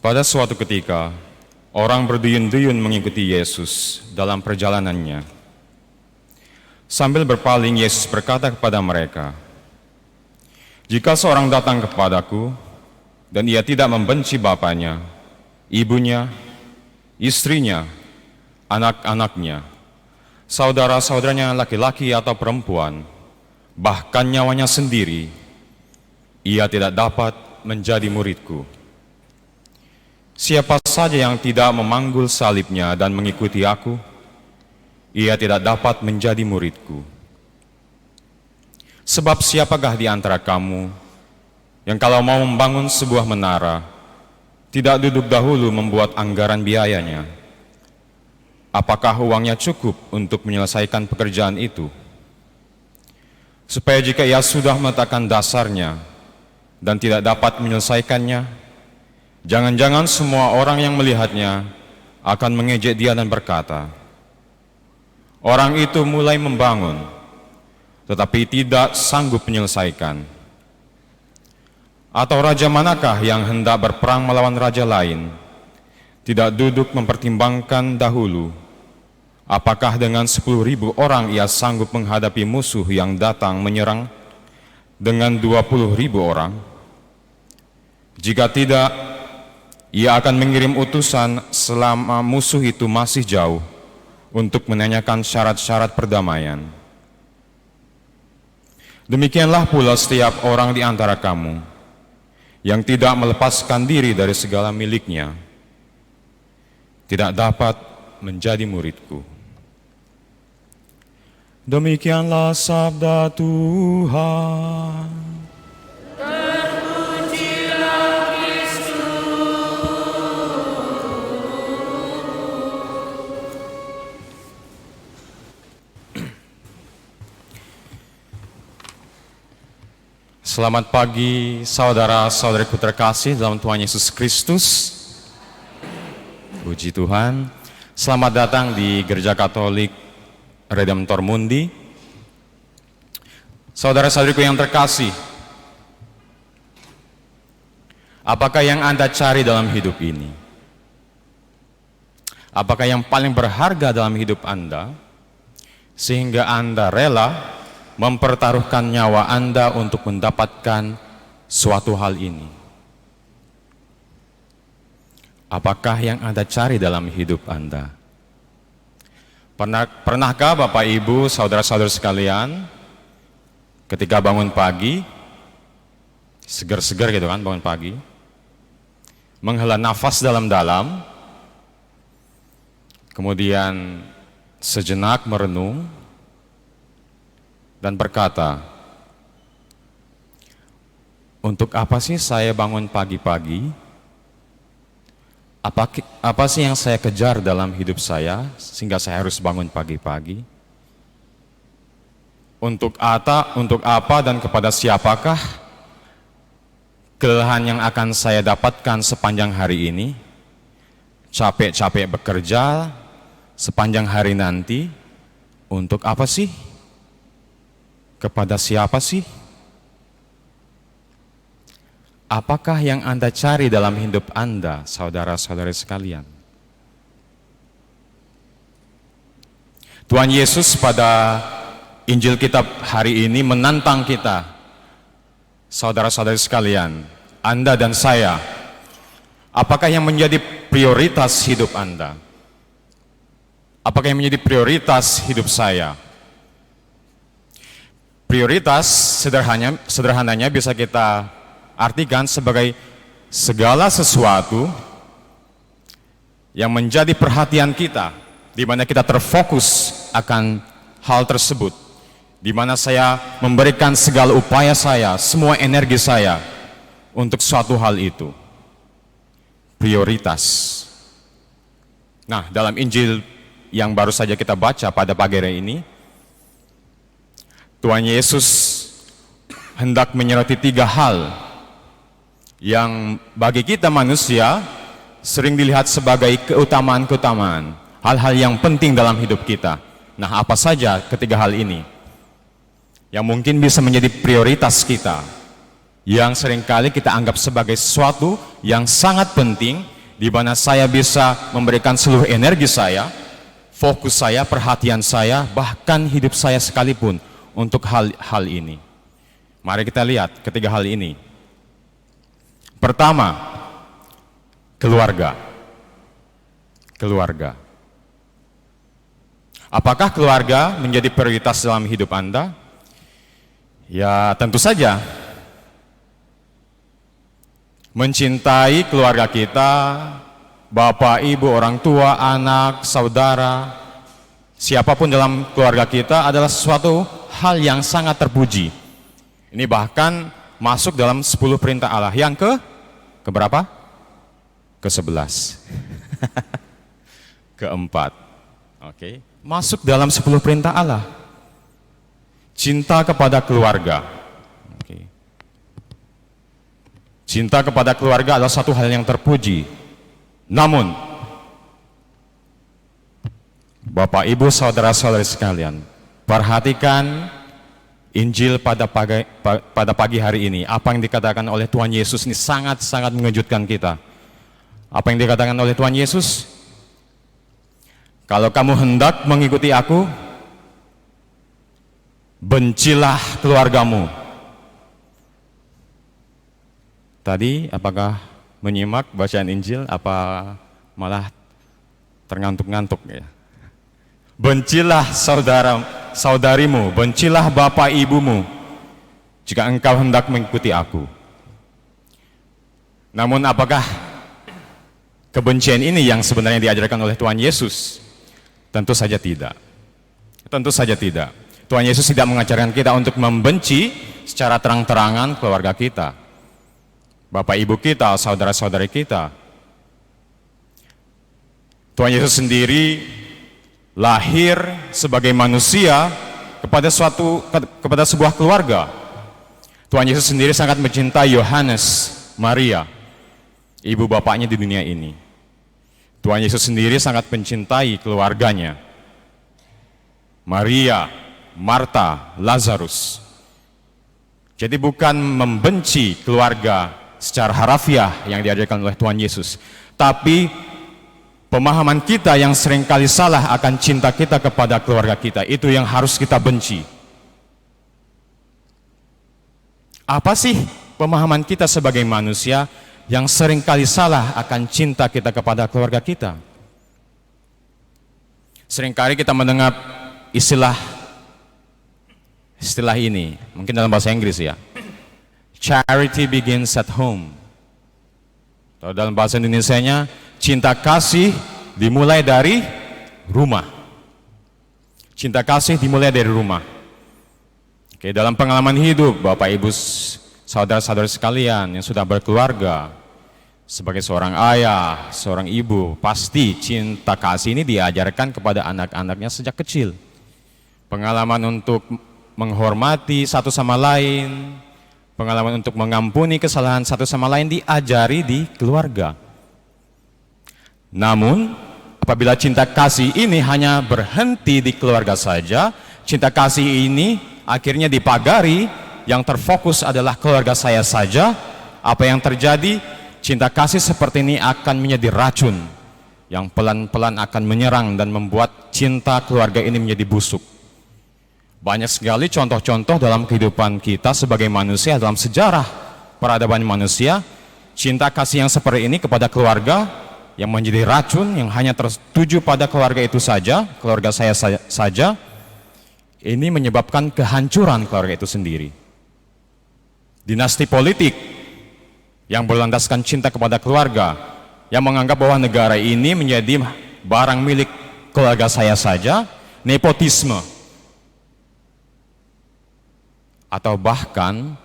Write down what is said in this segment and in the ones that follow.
Pada suatu ketika, orang berduyun-duyun mengikuti Yesus dalam perjalanannya. Sambil berpaling, Yesus berkata kepada mereka, "Jika seorang datang kepadaku, dan ia tidak membenci bapaknya, ibunya, istrinya, anak-anaknya, saudara-saudaranya laki-laki atau perempuan, bahkan nyawanya sendiri, ia tidak dapat menjadi muridku. Siapa saja yang tidak memanggul salibnya dan mengikuti aku, ia tidak dapat menjadi muridku. Sebab siapakah di antara kamu yang kalau mau membangun sebuah menara, tidak duduk dahulu membuat anggaran biayanya? Apakah uangnya cukup untuk menyelesaikan pekerjaan itu? Supaya jika ia sudah meletakkan dasarnya dan tidak dapat menyelesaikannya, jangan-jangan semua orang yang melihatnya akan mengejek dia dan berkata, 'Orang itu mulai membangun, tetapi tidak sanggup menyelesaikan.' Atau raja manakah yang hendak berperang melawan raja lain, tidak duduk mempertimbangkan dahulu, apakah dengan 10.000 orang ia sanggup menghadapi musuh yang datang menyerang dengan 20.000 orang? Jika tidak, ia akan mengirim utusan selama musuh itu masih jauh untuk menanyakan syarat-syarat perdamaian. Demikianlah pula setiap orang di antara kamu yang tidak melepaskan diri dari segala miliknya, tidak dapat menjadi muridku." Demikianlah sabda Tuhan. Selamat pagi saudara-saudariku terkasih dalam Tuhan Yesus Kristus. Puji Tuhan. Selamat datang di Gereja Katolik Redemptor Mundi. Saudara-saudariku yang terkasih, apakah yang Anda cari dalam hidup ini? Apakah yang paling berharga dalam hidup Anda sehingga Anda rela mempertaruhkan nyawa Anda untuk mendapatkan suatu hal ini? Apakah yang Anda cari dalam hidup Anda? Pernahkah Bapak Ibu, saudara-saudara sekalian, ketika bangun pagi, segar-segar gitu kan bangun pagi, menghela nafas dalam-dalam, kemudian sejenak merenung, dan berkata, "Untuk apa sih saya bangun pagi-pagi? Apa sih yang saya kejar dalam hidup saya sehingga saya harus bangun pagi-pagi? Untuk apa dan kepada siapakah kelelahan yang akan saya dapatkan sepanjang hari ini? Capek-capek bekerja sepanjang hari nanti, untuk apa sih? Kepada siapa sih? Apakah yang Anda cari dalam hidup Anda, saudara-saudari sekalian?" Tuhan Yesus pada Injil kitab hari ini menantang kita, saudara-saudari sekalian, Anda dan saya. Apakah yang menjadi prioritas hidup Anda? Apakah yang menjadi prioritas hidup saya? Prioritas sederhananya bisa kita artikan sebagai segala sesuatu yang menjadi perhatian kita, di mana kita terfokus akan hal tersebut, di mana saya memberikan segala upaya saya, semua energi saya untuk suatu hal itu. Prioritas. Nah, dalam Injil yang baru saja kita baca pada pagi hari ini, Tuhan Yesus hendak menyoroti 3 hal yang bagi kita manusia sering dilihat sebagai keutamaan-keutamaan, hal-hal yang penting dalam hidup kita. Nah, apa saja ketiga hal ini yang mungkin bisa menjadi prioritas kita? yang seringkali kita anggap sebagai sesuatu yang sangat penting, di mana saya bisa memberikan seluruh energi saya, fokus saya, perhatian saya, bahkan hidup saya sekalipun untuk hal ini. Mari kita lihat ketiga hal ini. Pertama, keluarga. Keluarga. Apakah keluarga menjadi prioritas dalam hidup Anda? Ya, tentu saja. Mencintai keluarga kita, bapak, ibu, orang tua, anak, saudara, siapapun dalam keluarga kita adalah sesuatu hal yang sangat terpuji. Ini bahkan masuk dalam 10 perintah Allah. Yang keberapa? Ke-11. Keempat. Oke. Masuk dalam 10 perintah Allah. Cinta kepada keluarga. Oke. Cinta kepada keluarga adalah satu hal yang terpuji. Namun, Bapak, Ibu, saudara-saudari sekalian, perhatikan Injil pada pagi hari ini. Apa yang dikatakan oleh Tuhan Yesus ini sangat-sangat mengejutkan kita. Apa yang dikatakan oleh Tuhan Yesus? Kalau kamu hendak mengikuti aku, bencilah keluargamu. Tadi apakah menyimak bacaan Injil, apa malah terngantuk-ngantuk ya? Bencilah saudarimu, bencilah bapak ibumu, jika engkau hendak mengikuti aku. Namun apakah kebencian ini yang sebenarnya diajarkan oleh Tuhan Yesus? Tentu saja tidak. Tentu saja tidak. Tuhan Yesus tidak mengajarkan kita untuk membenci secara terang-terangan keluarga kita, bapak ibu kita, saudara-saudari kita. Tuhan Yesus sendiri lahir sebagai manusia kepada sebuah keluarga. Tuhan Yesus sendiri sangat mencintai Yohanes, Maria, ibu bapaknya di dunia ini. Tuhan Yesus sendiri sangat mencintai keluarganya, Maria, Marta, Lazarus. Jadi bukan membenci keluarga secara harafiah yang diajarkan oleh Tuhan Yesus, tapi pemahaman kita yang seringkali salah akan cinta kita kepada keluarga kita, itu yang harus kita benci. Apa sih pemahaman kita sebagai manusia yang seringkali salah akan cinta kita kepada keluarga kita? Seringkali kita mendengar istilah ini, mungkin dalam bahasa Inggris ya. Charity begins at home. Atau dalam bahasa Indonesianya, cinta kasih dimulai dari rumah. Cinta kasih dimulai dari rumah. Oke, dalam pengalaman hidup Bapak Ibu saudara-saudari sekalian yang sudah berkeluarga, sebagai seorang ayah, seorang ibu, pasti cinta kasih ini diajarkan kepada anak-anaknya sejak kecil. Pengalaman untuk menghormati satu sama lain, pengalaman untuk mengampuni kesalahan satu sama lain diajari di keluarga. Namun, apabila cinta kasih ini hanya berhenti di keluarga saja, cinta kasih ini akhirnya dipagari, yang terfokus adalah keluarga saya saja, apa yang terjadi? Cinta kasih seperti ini akan menjadi racun yang pelan-pelan akan menyerang dan membuat cinta keluarga ini menjadi busuk. Banyak sekali contoh-contoh dalam kehidupan kita sebagai manusia, dalam sejarah peradaban manusia, cinta kasih yang seperti ini kepada keluarga yang menjadi racun, yang hanya tertuju pada keluarga itu saja, keluarga saya saja, ini menyebabkan kehancuran keluarga itu sendiri. Dinasti politik yang berlandaskan cinta kepada keluarga, yang menganggap bahwa negara ini menjadi barang milik keluarga saya saja, nepotisme, atau bahkan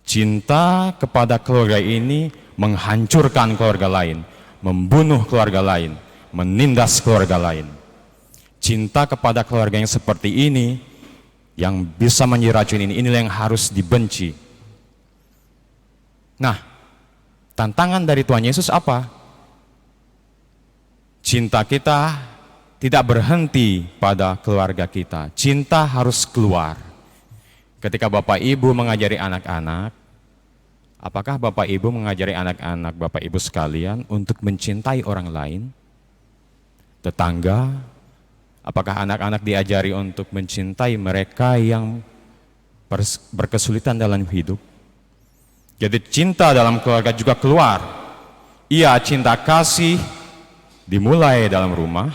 cinta kepada keluarga ini menghancurkan keluarga lain, membunuh keluarga lain, menindas keluarga lain. Cinta kepada keluarga yang seperti ini, yang bisa menjadi racun ini, inilah yang harus dibenci. Nah, tantangan dari Tuhan Yesus apa? Cinta kita tidak berhenti pada keluarga kita. Cinta harus keluar. Ketika Bapak Ibu mengajari anak-anak, Apakah Bapak Ibu mengajari anak-anak Bapak Ibu sekalian untuk mencintai orang lain? Tetangga? Apakah anak-anak diajari untuk mencintai mereka yang berkesulitan dalam hidup? Jadi cinta dalam keluarga juga keluar. Iya, cinta kasih dimulai dalam rumah,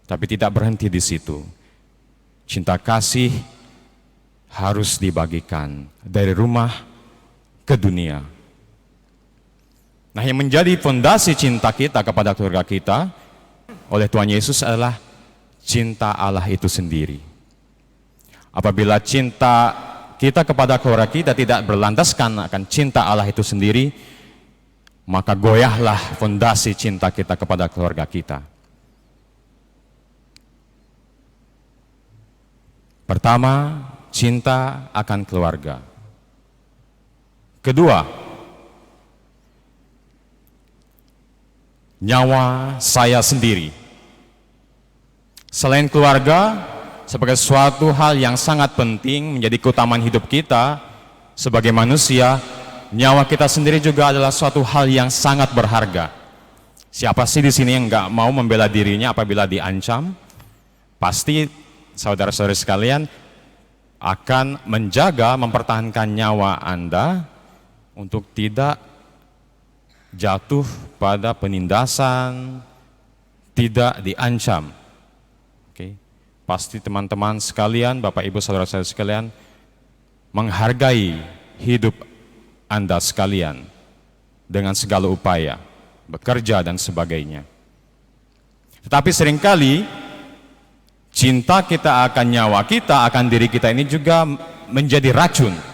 tapi tidak berhenti di situ. Cinta kasih harus dibagikan dari rumah ke dunia. Nah, yang menjadi fondasi cinta kita kepada keluarga kita oleh Tuhan Yesus adalah cinta Allah itu sendiri. Apabila cinta kita kepada keluarga kita tidak berlandaskan akan cinta Allah itu sendiri, maka goyahlah fondasi cinta kita kepada keluarga kita. Pertama, cinta akan keluarga. Kedua, nyawa saya sendiri. Selain keluarga, sebagai suatu hal yang sangat penting menjadi keutamaan hidup kita sebagai manusia, nyawa kita sendiri juga adalah suatu hal yang sangat berharga. Siapa sih di sini yang nggak mau membela dirinya apabila diancam? Pasti saudara-saudari sekalian akan menjaga, mempertahankan nyawa Anda untuk tidak jatuh pada penindasan, tidak diancam. Oke. Pasti teman-teman sekalian, Bapak Ibu saudara-saudara sekalian menghargai hidup Anda sekalian dengan segala upaya, bekerja dan sebagainya. Tetapi seringkali cinta kita akan nyawa kita, akan diri kita ini juga menjadi racun.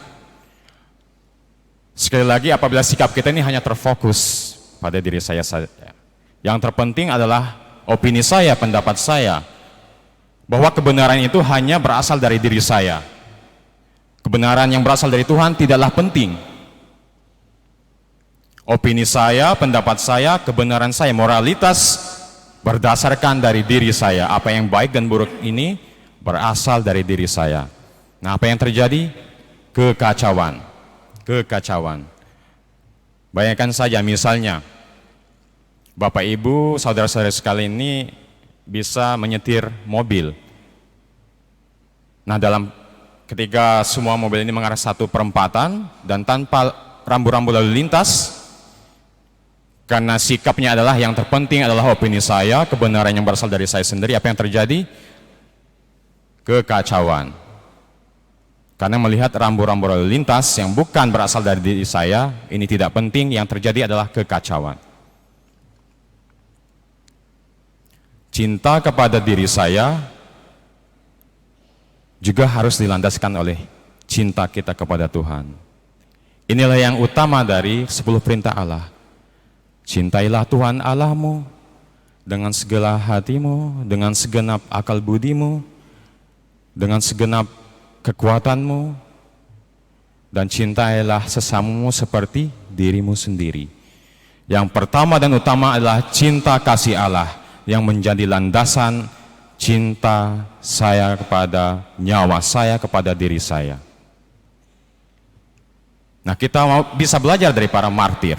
Sekali lagi, apabila sikap kita ini hanya terfokus pada diri saya saja. Yang terpenting adalah opini saya, pendapat saya, bahwa kebenaran itu hanya berasal dari diri saya. Kebenaran yang berasal dari Tuhan tidaklah penting. Opini saya, pendapat saya, kebenaran saya, moralitas berdasarkan dari diri saya. Apa yang baik dan buruk ini berasal dari diri saya. Nah, apa yang terjadi? Kekacauan. Kekacauan. Bayangkan saja misalnya, Bapak Ibu, saudara-saudara sekalian ini bisa menyetir mobil. Nah, ketika semua mobil ini mengarah satu perempatan dan tanpa rambu-rambu lalu lintas, karena sikapnya adalah yang terpenting adalah opini saya, kebenaran yang berasal dari saya sendiri, apa yang terjadi? Kekacauan. Karena melihat rambu-rambu lalu lintas yang bukan berasal dari diri saya, ini tidak penting, yang terjadi adalah kekacauan. Cinta kepada diri saya juga harus dilandaskan oleh cinta kita kepada Tuhan. Inilah yang utama dari 10 perintah Allah. Cintailah Tuhan Allahmu dengan segala hatimu, dengan segenap akal budimu, dengan segenap kekuatanmu, dan cintailah sesamamu seperti dirimu sendiri. Yang pertama dan utama adalah cinta kasih Allah yang menjadi landasan cinta saya kepada nyawa saya, kepada diri saya. Nah, kita bisa belajar dari para martir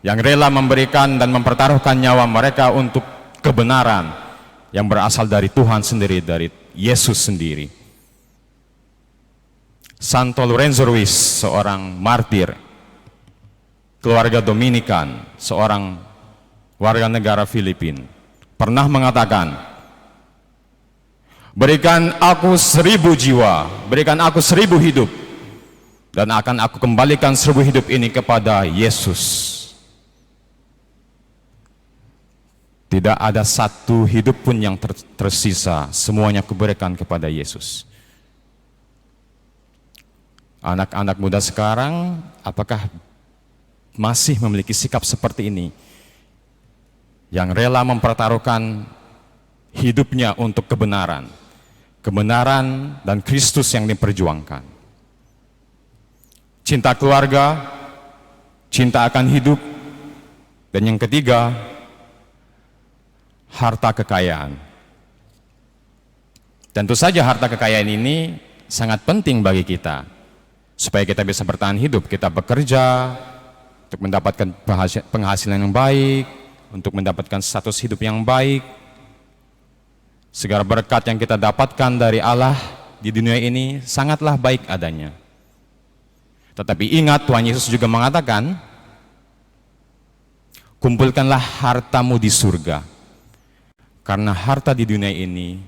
yang rela memberikan dan mempertaruhkan nyawa mereka untuk kebenaran yang berasal dari Tuhan sendiri, dari Yesus sendiri. Santo Lorenzo Ruiz, seorang martir, keluarga Dominikan, seorang warga negara Filipina, pernah mengatakan, berikan aku 1000 jiwa, berikan aku 1000 hidup, dan akan aku kembalikan 1000 hidup ini kepada Yesus. Tidak ada satu hidup pun yang tersisa, semuanya kuberikan kepada Yesus. Anak-anak muda sekarang, apakah masih memiliki sikap seperti ini? Yang rela mempertaruhkan hidupnya untuk kebenaran. Kebenaran dan Kristus yang diperjuangkan. Cinta keluarga, cinta akan hidup, dan yang ketiga, harta kekayaan. Tentu saja harta kekayaan ini sangat penting bagi kita. supaya kita bisa bertahan hidup. Kita bekerja untuk mendapatkan penghasilan yang baik, untuk mendapatkan status hidup yang baik. Segala berkat yang kita dapatkan dari Allah di dunia ini sangatlah baik adanya. Tetapi ingat, Tuhan Yesus juga mengatakan, kumpulkanlah hartamu di surga, karena harta di dunia ini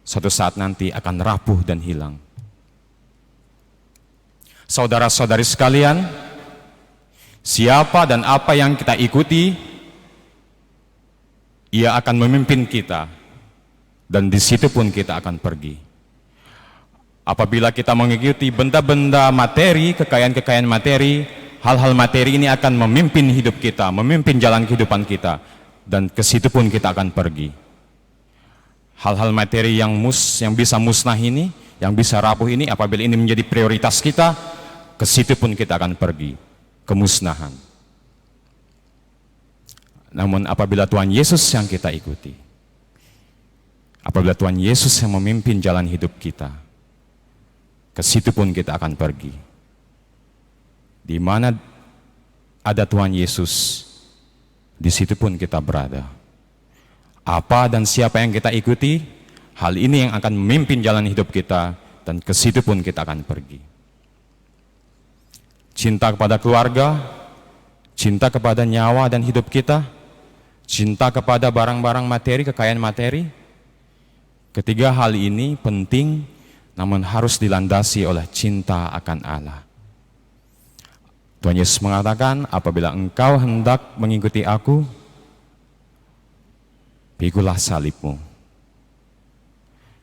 suatu saat nanti akan rapuh dan hilang. Saudara-saudari sekalian, siapa dan apa yang kita ikuti, ia akan memimpin kita, dan di situ pun kita akan pergi. Apabila kita mengikuti benda-benda materi, kekayaan-kekayaan materi, hal-hal materi ini akan memimpin hidup kita, memimpin jalan kehidupan kita, dan ke situ pun kita akan pergi. Hal-hal materi yang bisa musnah ini, yang bisa rapuh ini, apabila ini menjadi prioritas kita, ke situ pun kita akan pergi, kemusnahan. Namun apabila Tuhan Yesus yang kita ikuti, apabila Tuhan Yesus yang memimpin jalan hidup kita, ke situ pun kita akan pergi. Di mana ada Tuhan Yesus, di situ pun kita berada. Apa dan siapa yang kita ikuti, hal ini yang akan memimpin jalan hidup kita, dan ke situ pun kita akan pergi. Cinta kepada keluarga, cinta kepada nyawa dan hidup kita, cinta kepada barang-barang materi, kekayaan materi. Ketiga hal ini penting, namun harus dilandasi oleh cinta akan Allah. Tuhan Yesus mengatakan, apabila engkau hendak mengikuti aku, pikulah salibmu.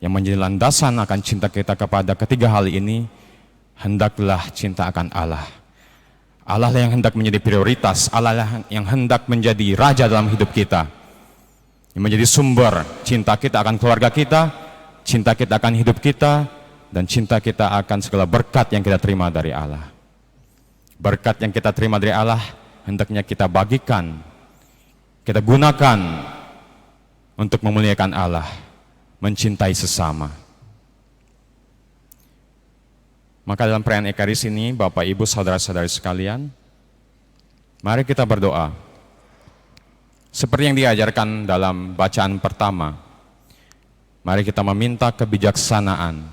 Yang menjadi landasan akan cinta kita kepada ketiga hal ini, hendaklah cinta akan Allah. Allah yang hendak menjadi prioritas, Allah yang hendak menjadi raja dalam hidup kita, yang menjadi sumber cinta kita akan keluarga kita, cinta kita akan hidup kita, dan cinta kita akan segala berkat yang kita terima dari Allah. Berkat yang kita terima dari Allah hendaknya kita bagikan, kita gunakan untuk memuliakan Allah, mencintai sesama. Maka dalam perayaan Ekaris ini, Bapak, Ibu, saudara-saudari sekalian, mari kita berdoa. Seperti yang diajarkan dalam bacaan pertama, mari kita meminta kebijaksanaan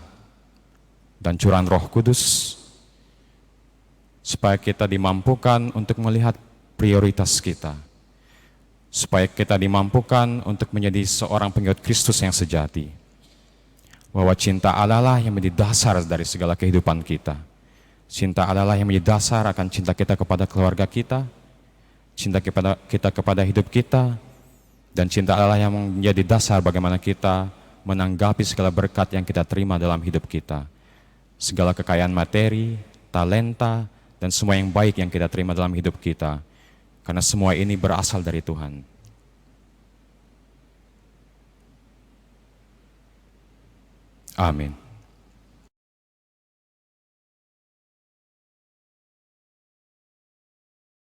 dan curahan Roh Kudus, supaya kita dimampukan untuk melihat prioritas kita, supaya kita dimampukan untuk menjadi seorang pengikut Kristus yang sejati, bahwa cinta Allah lah yang menjadi dasar dari segala kehidupan kita. Cinta Allah lah yang menjadi dasar akan cinta kita kepada keluarga kita, cinta kita kepada hidup kita, dan cinta Allah yang menjadi dasar bagaimana kita menanggapi segala berkat yang kita terima dalam hidup kita. Segala kekayaan materi, talenta, dan semua yang baik yang kita terima dalam hidup kita. Karena semua ini berasal dari Tuhan. Amin.